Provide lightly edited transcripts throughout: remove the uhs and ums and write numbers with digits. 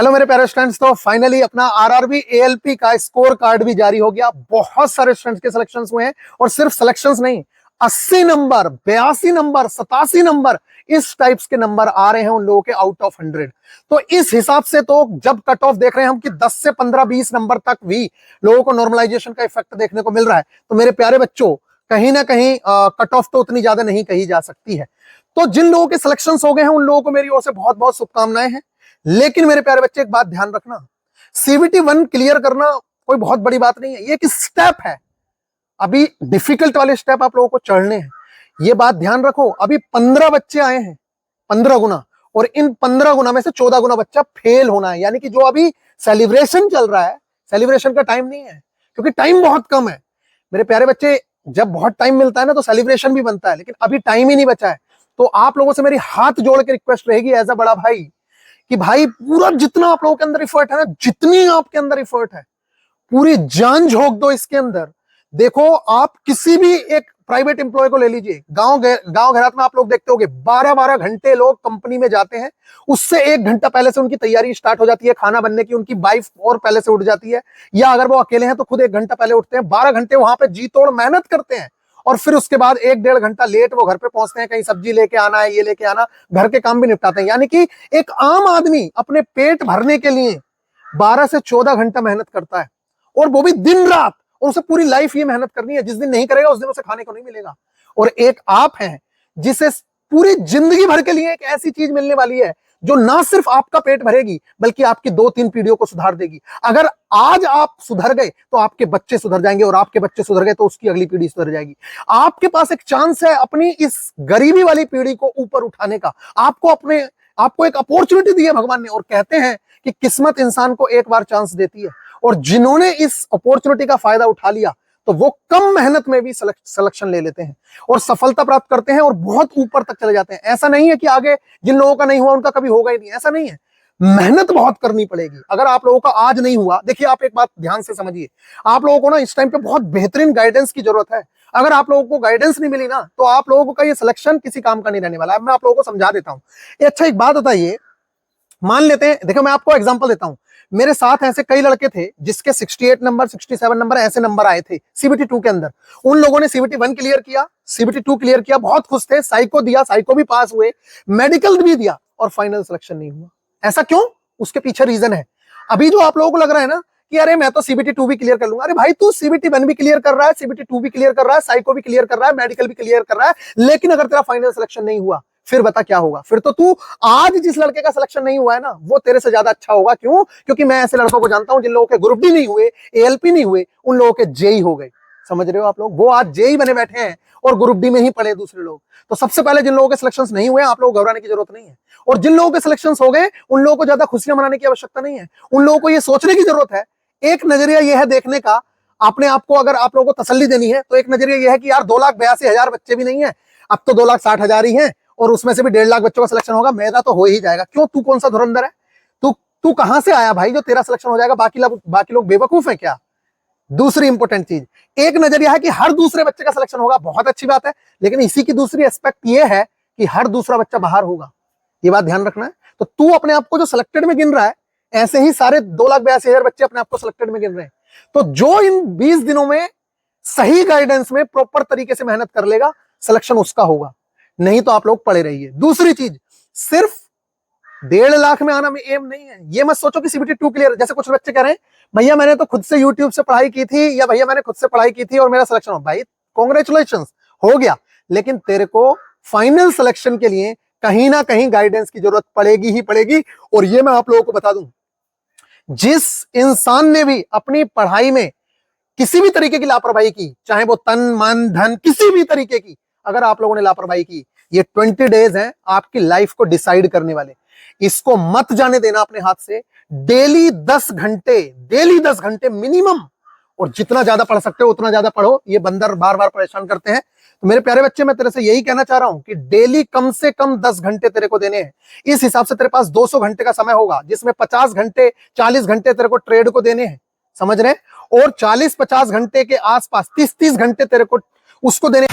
Hello मेरे प्यारे students, तो फाइनली अपना आरआरबी एएलपी का स्कोर कार्ड भी जारी हो गया। बहुत सारे स्टूडेंट्स के सिलेक्शंस हुए हैं और सिर्फ सिलेक्शंस नहीं, 80 नंबर, 82 नंबर, 87 नंबर, इस टाइप्स के नंबर आ रहे हैं उन लोगों के आउट ऑफ 100। तो इस हिसाब से तो जब कट ऑफ देख रहे हैं हम कि 10 से 15-20 नंबर तक भी लोगों को नॉर्मलाइजेशन का इफेक्ट देखने को मिल रहा है, तो मेरे प्यारे बच्चों कहीं ना कहीं कट ऑफ तो उतनी ज्यादा नहीं कही जा सकती है। तो जिन लोगों के सिलेक्शंस हो गए हैं उन लोगों को मेरी ओर से बहुत बहुत शुभकामनाएं हैं। लेकिन मेरे प्यारे बच्चे, एक बात ध्यान रखना, सीबीटी 1 क्लियर करना कोई बहुत बड़ी बात नहीं है, ये एक स्टेप है। अभी डिफिकल्ट वाले स्टेप आप लोगों को चढ़ने हैं, ये बात ध्यान रखो। अभी 15 बच्चे आए हैं, 15 गुना, और इन 15 गुना में से 14 गुना बच्चा फेल होना है। यानी कि जो अभी सेलिब्रेशन चल रहा है, सेलिब्रेशन का टाइम नहीं है, क्योंकि टाइम बहुत कम है। मेरे प्यारे बच्चे, जब बहुत टाइम मिलता है ना तो सेलिब्रेशन भी बनता है, लेकिन अभी टाइम ही नहीं बचा है। तो आप लोगों से मेरी हाथ जोड़ के रिक्वेस्ट रहेगी एज अ बड़ा भाई कि भाई पूरा जितना आप लोगों के अंदर इफर्ट है ना, जितनी आपके अंदर इफर्ट है, पूरी जान झोंक दो इसके अंदर। देखो, आप किसी भी एक प्राइवेट एम्प्लॉय को ले लीजिए, गांव घरात में आप लोग देखते होंगे 12-12 घंटे लोग कंपनी में जाते हैं। उससे 1 घंटा पहले से उनकी तैयारी स्टार्ट हो जाती है खाना बनने की, उनकी वाइफ और पहले से उठ जाती है, या अगर वो अकेले हैं तो खुद 1 घंटा पहले उठते हैं। 12 घंटे वहां पे जी तोड़ मेहनत करते हैं, और फिर उसके बाद 1-1.5 घंटा लेट वो घर पे पहुंचते हैं। कहीं सब्जी लेके आना है, ये लेके आना, घर के काम भी निपटाते हैं। यानी कि एक आम आदमी अपने पेट भरने के लिए 12 से 14 घंटा मेहनत करता है, और वो भी दिन रात। और उसे पूरी लाइफ ये मेहनत करनी है, जिस दिन नहीं करेगा उस दिन उसे खाने को नहीं मिलेगा। और एक आप हैं जिसे पूरी जिंदगी भर के लिए एक ऐसी चीज मिलने वाली है जो ना सिर्फ आपका पेट भरेगी बल्कि आपकी 2-3 पीढ़ियों को सुधार देगी। अगर आज आप सुधर गए तो आपके बच्चे सुधर जाएंगे, और आपके बच्चे सुधर गए तो उसकी अगली पीढ़ी सुधर जाएगी। आपके पास एक चांस है अपनी इस गरीबी वाली पीढ़ी को ऊपर उठाने का। आपको एक अपॉर्चुनिटी दी है भगवान ने, और कहते हैं कि किस्मत इंसान को एक बार चांस देती है, और जिन्होंने इस अपॉर्चुनिटी का फायदा उठा लिया तो वो कम मेहनत में भी सिलेक्शन ले लेते हैं और सफलता प्राप्त करते हैं और बहुत ऊपर तक चले जाते हैं। ऐसा नहीं है कि आगे जिन लोगों का नहीं हुआ उनका कभी होगा ही नहीं, ऐसा नहीं है। मेहनत बहुत करनी पड़ेगी। अगर आप लोगों का आज नहीं हुआ, देखिए आप एक बात ध्यान से समझिए, आप लोगों को ना इस टाइम पे बहुत बेहतरीन गाइडेंस की जरूरत है। अगर आप लोगों को गाइडेंस नहीं मिली ना तो आप लोगों का ये सिलेक्शन किसी काम का नहीं रहने वाला है। मैं आप लोगों को समझा देता हूं। अच्छा, एक बात बताइए, मान लेते हैं, देखो मैं आपको एग्जांपल देता हूं। मेरे साथ ऐसे कई लड़के थे जिसके 68 नंबर, 67 नंबर ऐसे नंबर आए थे सीबीटी 2 के अंदर। उन लोगों ने सीबीटी 1 क्लियर किया, सीबीटी 2 क्लियर किया, बहुत खुश थे, साइको दिया, साइको भी पास हुए, मेडिकल भी दिया, और फाइनल सिलेक्शन नहीं हुआ। ऐसा क्यों? उसके पीछे रीजन है। अभी जो आप लोगों को लग रहा है ना कि अरे मैं तो सीबीटी 2 भी क्लियर कर लूंगा, अरे भाई तू सीबीटी 1 भी क्लियर कर रहा है, सीबीटी 2 भी क्लियर कर रहा है, साइको भी क्लियर कर रहा है, मेडिकल भी क्लियर कर रहा है, लेकिन अगर तेरा फाइनल सिलेक्शन नहीं हुआ फिर बता क्या होगा? फिर तो तू आज जिस लड़के का सिलेक्शन नहीं हुआ है ना वो तेरे से ज्यादा अच्छा होगा। क्यों? क्योंकि मैं ऐसे लड़कों को जानता हूं जिन लोगों के ग्रुप डी नहीं हुए, एएलपी नहीं हुए, उन लोगों के जेई हो गए। समझ रहे हो आप लोग? वो आज जेई बने बैठे हैं और ग्रुप डी में ही पढ़े दूसरे लोग। तो सबसे पहले जिन लोगों के सिलेक्शंस नहीं हुए, आप लोगों को घबराने की जरूरत नहीं है, और जिन लोगों के सिलेक्शंस हो गए उन लोगों को ज्यादा खुशियां मनाने की आवश्यकता नहीं है। उन लोगों को यह सोचने की जरूरत है, एक नजरिया यह है देखने का, अपने आप को अगर आप लोगों को तसल्ली देनी है तो एक नजरिया यह है कि यार 2,82,000 बच्चे भी नहीं है, अब तो 2,60,000 ही हैं, और उसमें से भी 1.5 लाख बच्चों का सिलेक्शन होगा, मेरा तो हो ही जाएगा। क्यों? तू कौन सा धुरंधर है? तू कहां से आया भाई जो तेरा सिलेक्शन हो जाएगा? बाकी लोग बेवकूफ है क्या? दूसरी इंपॉर्टेंट चीज, एक नजरिया है कि हर दूसरे बच्चे का सिलेक्शन होगा, बहुत अच्छी बात है, लेकिन इसी की दूसरी एस्पेक्ट ये है कि हर दूसरा बच्चा बाहर होगा। ये बात ध्यान रखना है। तो तू अपने आप को जो सिलेक्टेड में गिन रहा है, ऐसे ही सारे 2,82,000 बच्चे अपने आप को सिलेक्टेड में गिन रहे हैं। तो जो इन 20 दिनों में सही गाइडेंस में प्रॉपर तरीके से मेहनत कर लेगा, सिलेक्शन उसका होगा, नहीं तो आप लोग पड़े रहिए। दूसरी चीज, सिर्फ 1.5 लाख में आना में एम नहीं है। ये मत सोचो कि सीबीटी 2 क्लियर, जैसे कुछ बच्चे कह रहे हैं भैया मैंने तो खुद से यूट्यूब से पढ़ाई की थी, या भैया मैंने खुद से पढ़ाई की थी और मेरा सिलेक्शन हो। भाई कॉन्ग्रेचुलेशंस, हो गया, लेकिन तेरे को फाइनल सिलेक्शन के लिए कहीं ना कहीं गाइडेंस की जरूरत पड़ेगी ही पड़ेगी। और ये मैं आप लोगों को बता दूं, जिस इंसान ने भी अपनी पढ़ाई में किसी भी तरीके की लापरवाही की, चाहे वो तन मन धन किसी भी तरीके की, अगर आप लोगों ने लापरवाही की, ये 20 डेज हैं आपकी लाइफ को डिसाइड करने वाले। इसको मत जाने देना अपने हाथ से। डेली 10 घंटे मिनिमम, और जितना ज्यादा पढ़ सकते हो उतना ज्यादा पढ़ो। ये बंदर बार बार परेशान करते हैं। तो मेरे प्यारे बच्चे, मैं तेरे से यही कहना चाह रहा हूं कि डेली कम से कम 10 घंटे तेरे को देने हैं। इस हिसाब से तेरे पास 200 घंटे का समय होगा, जिसमें 50 घंटे 40 घंटे तेरे को ट्रेड को देने हैं, समझ रहे? और 40-50 घंटे के आसपास 30-30 घंटे तेरे को उसको देने।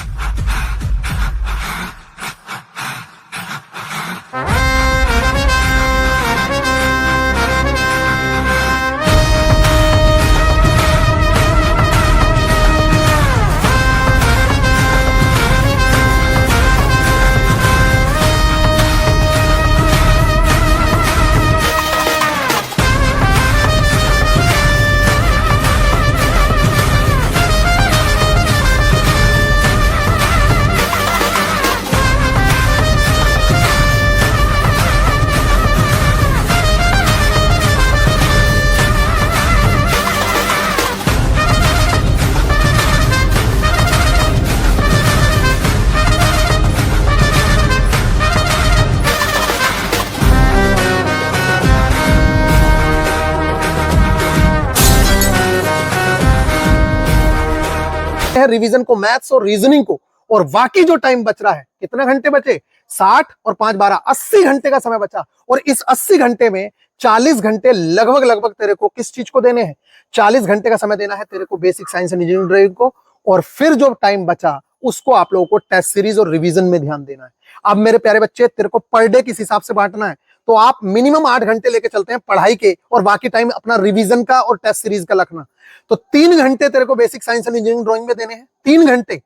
है रिवीजन को, मैथ्स और रीजनिंग को, और बाकी जो टाइम बच रहा है, कितना घंटे बचे, 60 और 5 12 80 घंटे का समय बचा। और इस 80 घंटे में 40 घंटे लगभग तेरे को किस चीज को देने हैं, 40 घंटे का समय देना है तेरे को बेसिक साइंस एंड इंजीनियरिंग को, और फिर जो टाइम बचा उसको आप लोगों को टेस्ट सीरीज और रिवीजन में ध्यान देना है। अब मेरे प्यारे बच्चे, तेरे को पर डे किस हिसाब से बांटना है, तो आप मिनिमम 8 घंटे लेके चलते हैं पढ़ाई के, और बाकी टाइम अपना रिवीजन का और टेस्ट सीरीज का रखना। तो 3 घंटे तेरे को basic science and engineering drawing में देने हैं, 3 घंटे,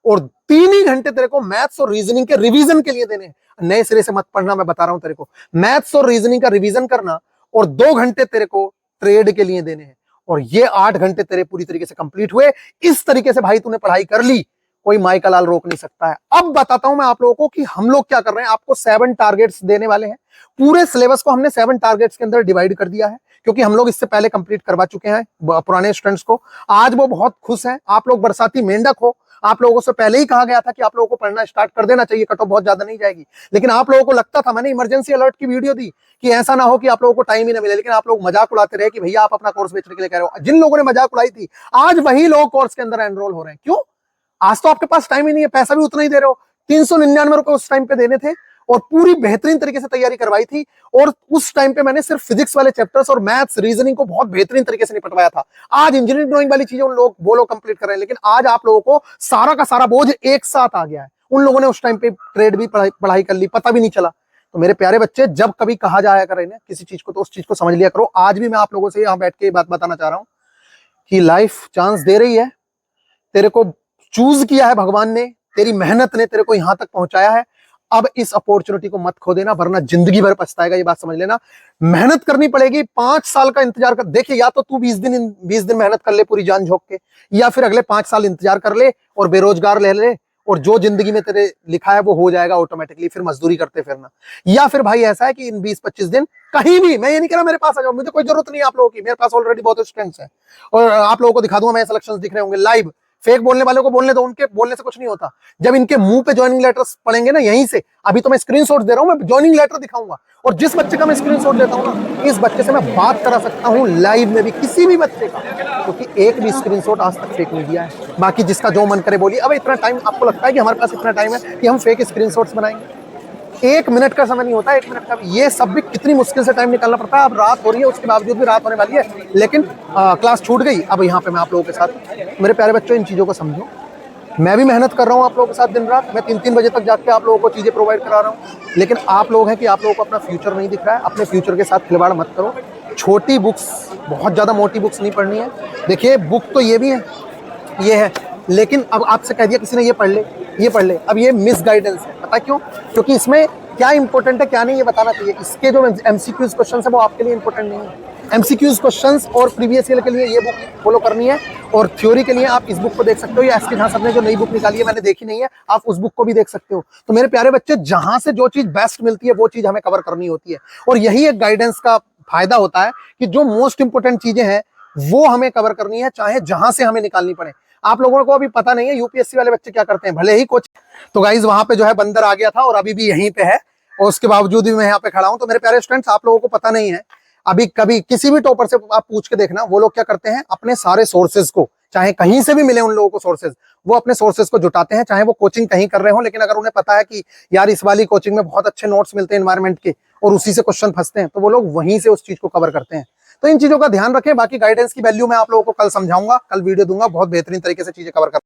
और 3 ही घंटे तेरे को मैथ्स और रीजनिंग के रिवीजन के लिए देने हैं। नए सिरे से मत पढ़ना, मैं बता रहा हूं तेरे को, मैथ्स और रीजनिंग का रिवीजन करना, और 2 घंटे तेरे को ट्रेड के लिए देने हैं, और ये 8 घंटे तेरे पूरी तरीके से कंप्लीट हुए। इस तरीके से भाई तूने पढ़ाई कर ली, कोई माई का लाल रोक नहीं सकता है। अब बताता हूं मैं आप लोगों को कि हम लोग क्या कर रहे हैं। आपको 7 टारगेट्स देने वाले हैं, पूरे सिलेबस को हमने 7 टारगेट्स के अंदर डिवाइड कर दिया है, क्योंकि हम लोग इससे पहले कंप्लीट करवा चुके हैं पुराने स्टूडेंट्स को। आज वो बहुत खुश हैं। आप लोग बरसाती मेंढक हो, आप लोगों से पहले ही कहा गया था कि आप लोगों को पढ़ना स्टार्ट कर देना चाहिए, कट ऑफ बहुत ज्यादा नहीं जाएगी, लेकिन आप लोगों को लगता था, मैंने इमरजेंसी अलर्ट की वीडियो दी कि ऐसा ना हो कि आप लोगों को टाइम ही ना मिले, लेकिन आप लोग मजाक उड़ाते रहे कि भैया आप अपना कोर्स बेचने के लिए कह रहे हो। जिन लोगों ने मजाक उड़ाई थी, आज वही लोग कोर्स के अंदर एनरोल हो रहे हैं। क्यों? आज तो आपके पास टाइम ही नहीं है, पैसा भी उतना ही दे रहे हो। 399 रुपए उस टाइम पे देने थे, और पूरी बेहतरीन तरीके से तैयारी करवाई थी, और उस टाइम पे मैंने सिर्फ फिजिक्स वाले चैप्टर्स और मैथ्स रीजनिंग को बहुत बेहतरीन तरीके से निपटवाया था। आज इंजीनियरिंग ड्राइंग वाली चीजें वो लोग कंप्लीट कर रहे हैं, लेकिन आज आप लोगों को सारा का सारा बोझ एक साथ आ गया है। उन लोगों ने उस टाइम पे ट्रेड भी पढ़ाई कर ली, पता भी नहीं चला। तो मेरे प्यारे बच्चे, जब कभी कहा जाया करे ना किसी चीज को, तो उस चीज को समझ लिया करो। आज भी मैं आप लोगों से यहां बैठ के बात बताना चाह रहा हूं कि लाइफ चांस दे रही है, तेरे को चूज किया है भगवान ने, तेरी मेहनत ने तेरे को यहां तक पहुंचाया है। अब इस अपॉर्चुनिटी को मत खो देना, वरना जिंदगी भर पछताएगा, ये बात समझ लेना। मेहनत करनी पड़ेगी, 5 साल का इंतजार कर। देखिए, या तो तू 20 दिन मेहनत कर ले पूरी जान झोंक के, या फिर अगले 5 साल इंतजार कर ले और बेरोजगार ले ले, और जो जिंदगी में तेरे लिखा है वो हो जाएगा ऑटोमेटिकली, फिर मजदूरी करते फिरना। या फिर भाई ऐसा है कि इन 20-25 दिन कहीं भी, मैं ये नहीं कह रहा मेरे पास आ जाओ, मुझे कोई जरूरत नहीं है आप लोगों की, मेरे पास ऑलरेडी बहुत स्टूडेंट्स हैं, और आप लोगों को दिखा दूंगा, मैं सिलेक्शंस दिख रहे होंगे लाइव। फेक बोलने वालों को बोलने दो, उनके बोलने से कुछ नहीं होता। जब इनके मुंह पे ज्वाइनिंग लेटर्स पढ़ेंगे ना, यहीं से, अभी तो मैं स्क्रीनशॉट दे रहा हूं, मैं ज्वाइनिंग लेटर दिखाऊंगा, और जिस बच्चे का मैं स्क्रीनशॉट देता हूं ना, इस बच्चे से मैं बात करा सकता हूं लाइव में भी, किसी भी बच्चे का, क्योंकि एक भी स्क्रीनशॉट आज तक फेक नहीं दिया है। बाकी जिसका जो मन करे बोलिए। अब इतना टाइम आपको लगता है कि हमारे पास इतना टाइम है कि हम फेक स्क्रीनशॉट्स बनाएंगे? 1 मिनट का समय नहीं होता, 1 मिनट का भी। ये सब भी कितनी मुश्किल से टाइम निकालना पड़ता है। अब रात हो रही है, उसके बावजूद भी रात होने वाली है, लेकिन क्लास छूट गई। अब यहाँ पे मैं आप लोगों के साथ, मेरे प्यारे बच्चों, इन चीजों को समझो। मैं भी मेहनत कर रहा हूँ आप लोगों के साथ दिन रात, मैं 3-3 बजे तक जाग के आप लोगों को चीजें प्रोवाइड करा रहा हूँ, लेकिन आप लोग हैं कि आप लोगों को अपना फ्यूचर नहीं दिख रहा है। अपने फ्यूचर के साथ खिलवाड़ मत करो। छोटी बुक्स, बहुत ज्यादा मोटी बुक्स नहीं पढ़नी है। देखिए, बुक तो ये भी है, ये है, लेकिन अब आपसे कह दिया किसी ने ये पढ़ ले, ये पढ़ ले, अब ये मिस गाइडेंस है। पता क्यों? क्योंकि इसमें क्या इंपॉर्टेंट है क्या नहीं ये बताना चाहिए। इसके जो एमसीक्यूज क्वेश्चन है वो आपके लिए इंपॉर्टेंट नहीं है। एमसीक्यूज क्वेश्चंस और प्रीवियस ईयर के लिए ये बुक फॉलो करनी है, और थ्योरी के लिए आप इस बुक को देख सकते हो, या एसके झा सर ने जो नई बुक निकाली है, मैंने देखी नहीं है, आप उस बुक को भी देख सकते हो। तो मेरे प्यारे बच्चे, जहां से जो चीज बेस्ट मिलती है वो चीज हमें कवर करनी होती है, और यही एक गाइडेंस का फायदा होता है कि जो मोस्ट इंपोर्टेंट चीजें हैं वो हमें कवर करनी है, चाहे जहां से हमें निकालनी पड़े। आप लोगों को अभी पता नहीं है यूपीएससी वाले बच्चे क्या करते हैं, भले ही कोचिंग, तो गाइज वहां पे जो है बंदर आ गया था और अभी भी यहीं पे है, और उसके बावजूद भी मैं यहाँ पे खड़ा हूं। तो मेरे प्यारे स्टूडेंट्स, आप लोगों को पता नहीं है, अभी कभी किसी भी टॉपर से आप पूछ के देखना, वो लोग क्या करते हैं, अपने सारे सोर्सेज को, चाहे कहीं से भी मिले उन लोगों को सोर्सेज, वो अपने सोर्सेज को जुटाते हैं, चाहे वो कोचिंग कहीं कर रहे हो, लेकिन अगर उन्हें पता है कि यार इस वाली कोचिंग में बहुत अच्छे नोट्स मिलते हैं एनवायरमेंट के, और उसी से क्वेश्चन फंसते हैं, तो वो लोग वहीं से उस चीज को कवर करते हैं। तो इन चीजों का ध्यान रखें। बाकी गाइडेंस की वैल्यू मैं आप लोगों को कल समझाऊंगा, कल वीडियो दूंगा, बहुत बेहतरीन तरीके से चीजें कवर कर